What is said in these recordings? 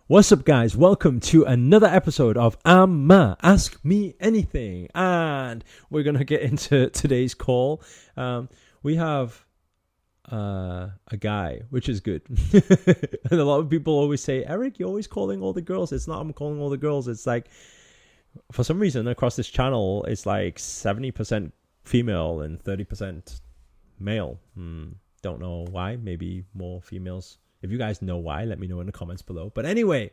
What's up, guys? Welcome to another episode of Ask Me Anything. And we're going to get into today's call. We have a guy, which is good. And a lot of people always say, Eric, you're always calling all the girls. It's not I'm calling all the girls. It's like, for some reason, across this channel, it's like 70% female and 30% male. Don't know why. Maybe more females. If you guys know why, let me know in the comments below. But anyway,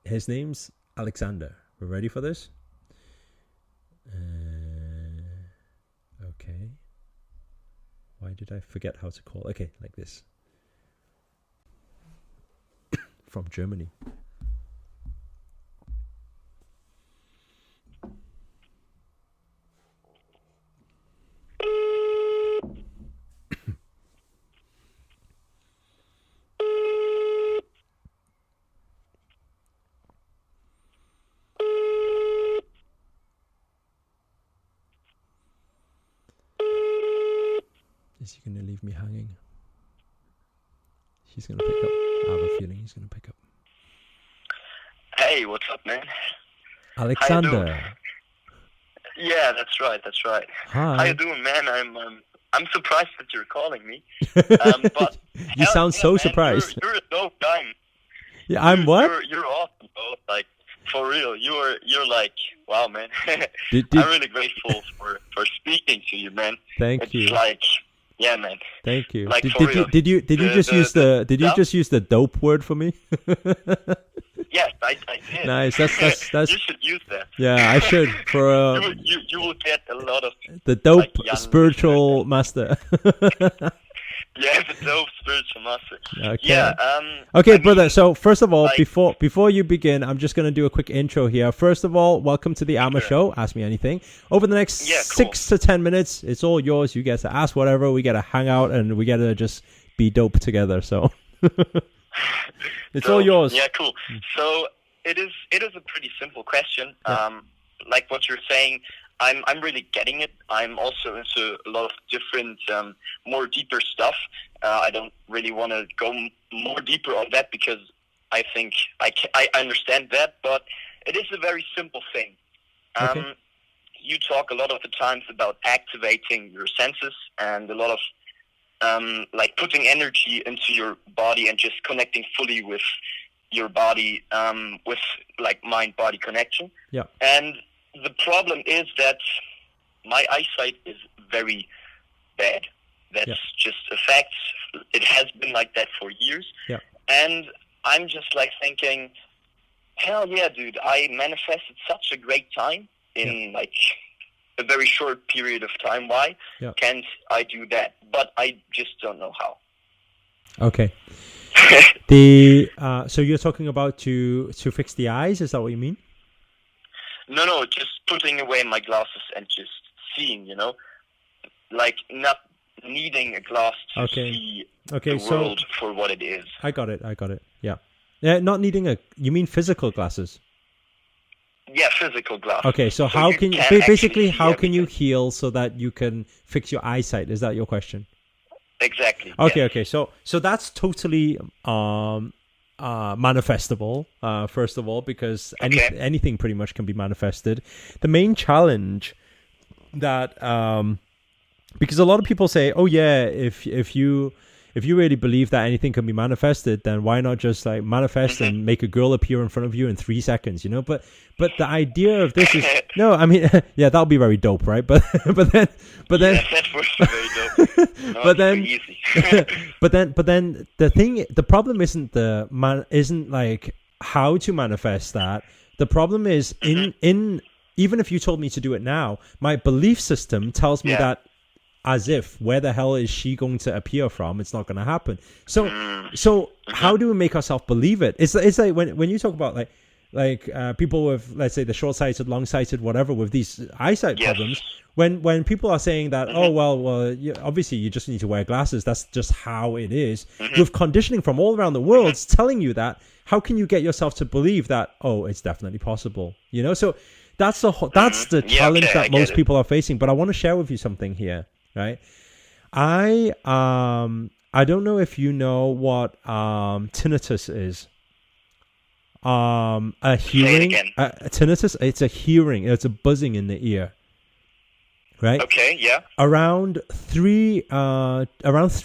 his name's Alexander. We're ready for this? Okay. Why did I forget how to call? Okay, like this. From Germany. Is he going to leave me hanging? He's going to pick up. I have a feeling he's going to pick up. Hey, what's up, man? Alexander. How you doing? Yeah, that's right. Hi. How you doing, man? I'm surprised that you're calling me. But You sound so man, surprised. You're a dope guy. Yeah, I'm what? You're awesome, bro. Like, for real. You're like, wow, man. Did- I'm really grateful for speaking to you, man. Thank you. It's like, yeah, man. Thank you. Like, Did for you real. did you just use the stuff? just use the dope word for me? Yes, I did. Nice. That's You should use that. yeah. I should for You will get a lot of the dope like young spiritual master. yeah, the dope spiritual master. Okay. Yeah. Okay, I mean, brother. So first of all, like- before you begin, I'm just gonna do a quick intro here. First of all, welcome to the Amma Sure. Show. Ask me anything. Over the next Yeah, cool. 6 to 10 minutes, it's all yours. You get to ask whatever. We get to hang out and we get to just be dope together. So it's all dope. yours. Yeah, cool. So it is a pretty simple question. Yeah. Like what you're saying, I'm really getting it. I'm also into a lot of different, more deeper stuff. I don't really want to go more deeper on that because I think I understand that, but it is a very simple thing. Okay. You talk a lot of the times about activating your senses and a lot of like putting energy into your body and just connecting fully with your body, with like mind-body connection. Yeah. And the problem is that my eyesight is very bad. That's just a fact. It has been like that for years. Yeah. And I'm just like thinking, hell yeah, dude, I manifested such a great time in like a very short period of time. Why can't I do that? But I just don't know how. Okay. So you're talking about to fix the eyes? Is that what you mean? No, just putting away my glasses and just seeing, like not needing a glass to see the world for what it is. I got it. Yeah. Not needing you mean physical glasses? Yeah, physical glasses. Okay, so how can you basically how can you heal so that you can fix your eyesight? Is that your question? Exactly. Okay, yes. okay. So that's totally manifestable, first of all, because anything pretty much can be manifested. The main challenge that because a lot of people say, oh yeah, if you really believe that anything can be manifested, then why not just like manifest and make a girl appear in front of you in 3 seconds, But the idea of this is no, I mean, yeah, that'll be very dope, right? But then yeah, that was very dope. No, but then easy. but then the problem isn't isn't like how to manifest that. The problem is in even if you told me to do it now, my belief system tells me that as if where the hell is she going to appear from? It's not going to happen. So how do we make ourselves believe it? It's like when you talk about like people with, let's say, the short-sighted, long-sighted, whatever, with these eyesight problems, when people are saying that, oh well, obviously you just need to wear glasses, that's just how it is, with conditioning from all around the world telling you that, how can you get yourself to believe that, oh, it's definitely possible, so that's the challenge that most people are facing. But I want to share with you something here, right? I I don't know if you know what tinnitus is. A hearing. Tinnitus. It's a hearing. It's a buzzing in the ear. Right. Okay. Yeah. Around 3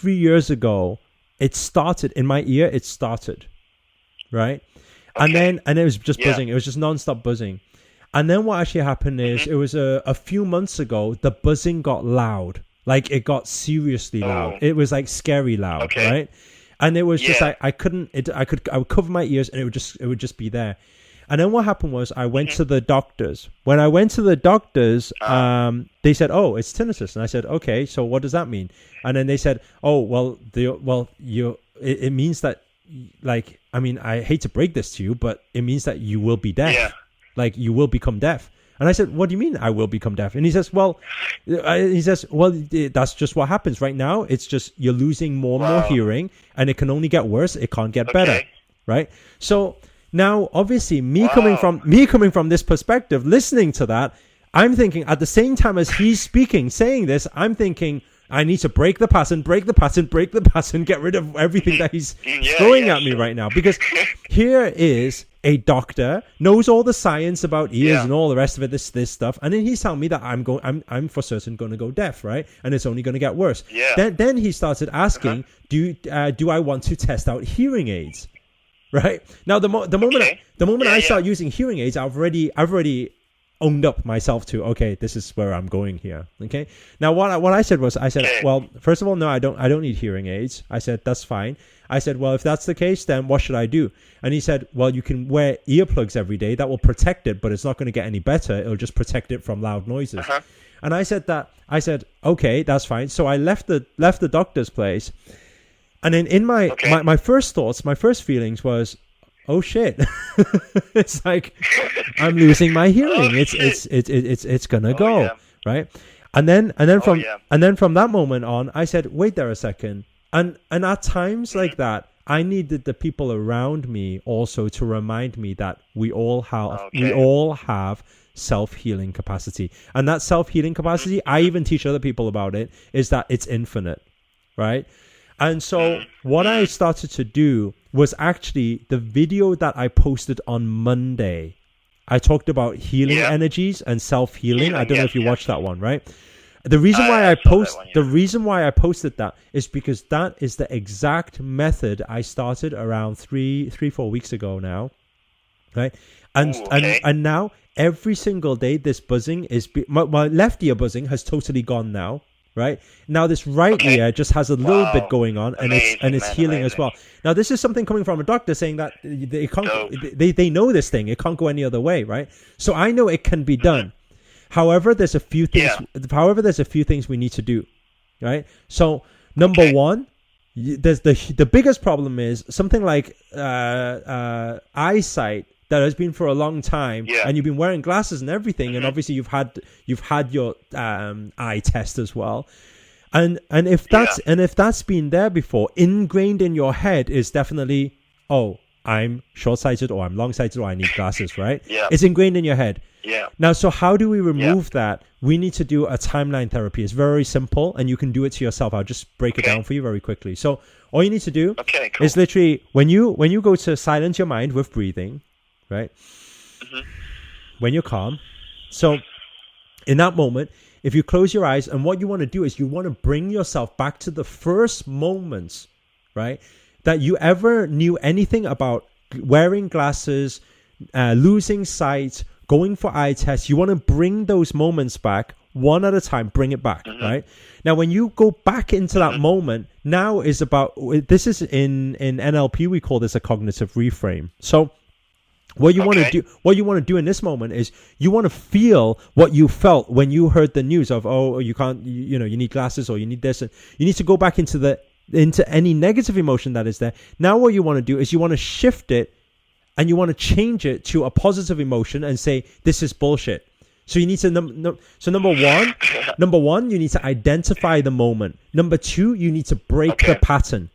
years ago, it started in my ear. It started. Right. Okay. And it was just buzzing. It was just nonstop buzzing. And then what actually happened is it was a few months ago, the buzzing got loud. Like it got seriously loud. It was like scary loud, right? And it was just like I would cover my ears and it would just be there. And then what happened was I went to the doctors. When I went to the doctors, they said, "Oh, it's tinnitus." And I said, "Okay, so what does that mean?" And then they said, "Oh, well, it means that, like, I mean, I hate to break this to you, but it means that you will be deaf. Yeah. Like you will become deaf." And I said, "What do you mean I will become deaf?" And he says, well, that's just what happens right now. It's just you're losing more and more hearing, and it can only get worse. It can't get better, right? So now, obviously, me coming from this perspective, listening to that, I'm thinking at the same time as he's speaking, saying this, I'm thinking, I need to break the pattern, get rid of everything that he's throwing at me right now. Because here is a doctor, knows all the science about ears and all the rest of it, this stuff, and then he's telling me that I'm for certain going to go deaf, right? And it's only going to get worse. Yeah. Then he started asking, do I want to test out hearing aids, right? Now the moment I start using hearing aids, I've already owned up myself to, okay, this is where I'm going here. Okay. Now what I said was, well, first of all, no, I don't need hearing aids. I said, that's fine. I said, well, if that's the case, then what should I do? And he said, well, you can wear earplugs every day. That will protect it, but it's not going to get any better. It'll just protect it from loud noises. And I said, okay, that's fine. So I left the doctor's place. And then in my first thoughts, my first feelings was, oh shit. It's like I'm losing my hearing. It's gonna go. Right? And then from that moment on, I said, wait there a second. And at times like that, I needed the people around me also to remind me that we all have self-healing capacity. And that self-healing capacity, I even teach other people about it, is that it's infinite. Right? And so what I started to do was actually the video that I posted on Monday. I talked about healing energies and self-healing. I don't know if you watched that one, right? The reason why I posted that is because that is the exact method I started around 4 weeks ago now, right? And now every single day this buzzing is my left ear buzzing has totally gone now. Right now, this right ear just has a little bit going on, and it's healing as well. Now, this is something coming from a doctor saying that they can't. They know this thing; it can't go any other way, right? So I know it can be done. However, there's a few things. There's a few things we need to do, right? So number one, there's the biggest problem is something like eyesight. That has been for a long time, and you've been wearing glasses and everything, and obviously you've had your eye test as well, and if that's been there before, ingrained in your head is definitely, oh, I'm short-sighted or I'm long-sighted or I need glasses, right? It's ingrained in your head. Now, so how do we remove that? We need to do a timeline therapy. It's very simple, and you can do it to yourself. I'll just break it down for you very quickly. So all you need to do is literally when you go to silence your mind with breathing. Right? When you're calm. So in that moment, if you close your eyes, and what you want to do is you want to bring yourself back to the first moments, right, that you ever knew anything about wearing glasses, losing sight, going for eye tests. You want to bring those moments back one at a time, bring it back, right? Now, when you go back into that moment, now is about, this is in NLP, we call this a cognitive reframe. So what you want to do in this moment is you want to feel what you felt when you heard the news of, oh, you can't, you need glasses or you need this, and you need to go back into any negative emotion that is there. Now what you want to do is you want to shift it and you want to change it to a positive emotion and say, this is bullshit. So you need to, number one, you need to identify the moment. Number two, you need to break the pattern.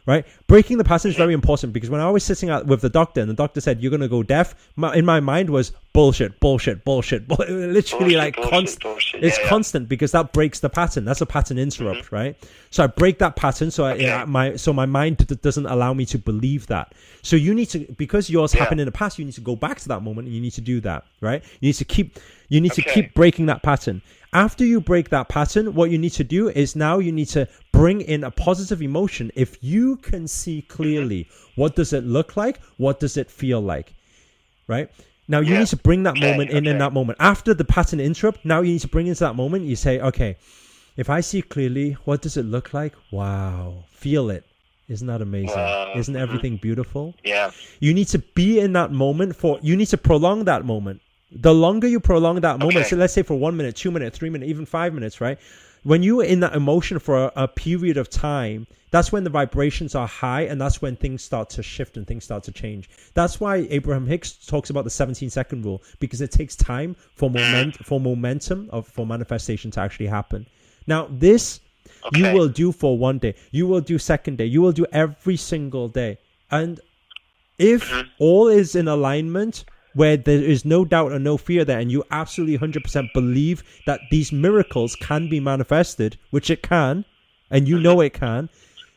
right? Breaking the pattern is very important, because when I was sitting out with the doctor and the doctor said you're going to go deaf, in my mind was bullshit. Literally, like constant. It's constant, because that breaks the pattern. That's a pattern interrupt, right? So I break that pattern, so my mind doesn't allow me to believe that. So you need to, because yours happened in the past, you need to go back to that moment and you need to do that, right? You need to keep breaking that pattern. After you break that pattern, what you need to do is now you need to bring in a positive emotion. If you can see clearly, what does it look like? What does it feel like? Right? Now you need to bring that moment in that moment. After the pattern interrupt, now you need to bring into that moment. You say, okay, if I see clearly, what does it look like? Wow. Feel it. Isn't that amazing? Isn't everything beautiful? Yeah. You need to be in that moment you need to prolong that moment. The longer you prolong that moment, so let's say for 1 minute, 2 minutes, 3 minutes, even 5 minutes, right? When you're in that emotion for a period of time, that's when the vibrations are high, and that's when things start to shift and things start to change. That's why Abraham Hicks talks about the 17-second rule, because it takes time for momentum for manifestation to actually happen. Now, this you will do for 1 day. You will do second day. You will do every single day. And if all is in alignment, where there is no doubt and no fear there, and you absolutely 100% believe that these miracles can be manifested, which it can, and you know it can,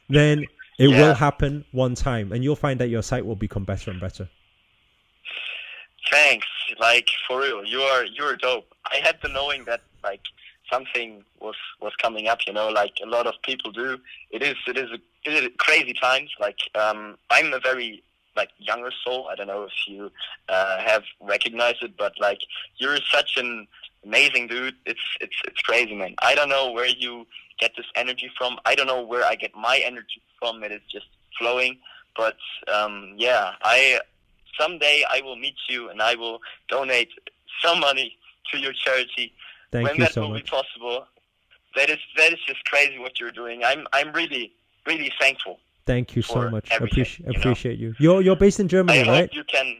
then it will happen one time, and you'll find that your sight will become better and better. Thanks. Like, for real, you're dope. I had the knowing that, like, something was coming up, you know, like a lot of people do. It is crazy times. Like, I'm a very, like, younger soul. I don't know if you have recognized it, but, like, you're such an amazing dude. It's crazy, man. I don't know where you get this energy from. I don't know where I get my energy from. It is just flowing. But someday I will meet you and I will donate some money to your charity. Thank you so much. When that will be possible. That is just crazy what you're doing. I'm really, really thankful. Thank you so much. Appreciate you. You're based in Germany, right? I hope you can.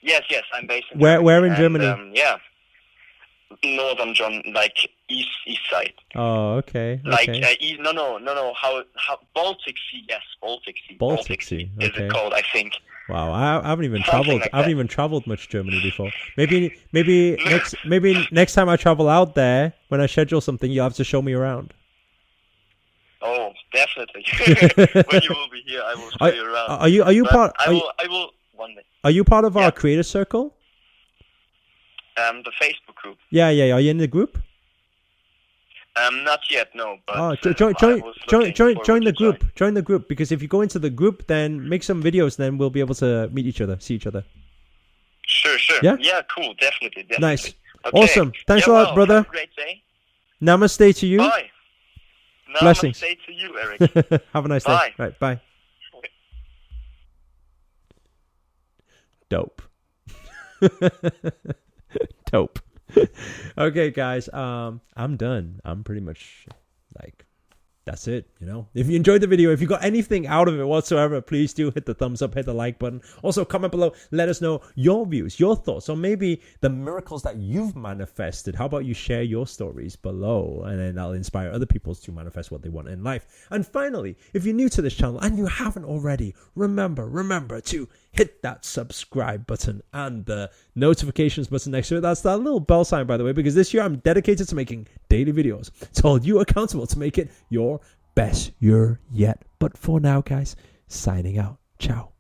Yes, I'm based in Germany. Where in Germany? Northern Germany, like east side. Oh, okay. Like no. How Baltic Sea? Yes, Baltic Sea. Baltic Sea. Is it called? I think. Wow, I haven't even traveled. I haven't even traveled much Germany before. Maybe next time I travel out there, when I schedule something, you'll have to show me around. Oh, definitely. When you will be here, I will show you around. Are you part? I will one day. Are you part of our creator circle? The Facebook group. Yeah. Are you in the group? Not yet, no. But join the group. Join the group, because if you go into the group, then make some videos. Then we'll be able to meet each other, see each other. Sure. Yeah, cool. Definitely. Nice. Okay. Awesome. Thanks a lot, brother. Have a great day. Namaste to you. Bye. Blessings. Namaste to you, Eric. Have a nice day. Right. Bye. Dope. Dope. Okay, guys, I'm done. I'm pretty much like, that's it, you know. If you enjoyed the video, if you got anything out of it whatsoever, please do hit the thumbs up, hit the like button. Also, comment below, let us know your views, your thoughts, or maybe the miracles that you've manifested. How about you share your stories below, and then that'll inspire other people to manifest what they want in life. And finally, if you're new to this channel and you haven't already, remember to hit that subscribe button and the notifications button next to it. That's that little bell sign, by the way, because this year I'm dedicated to making daily videos to hold you accountable to make it your best year yet. But for now, guys, signing out. Ciao.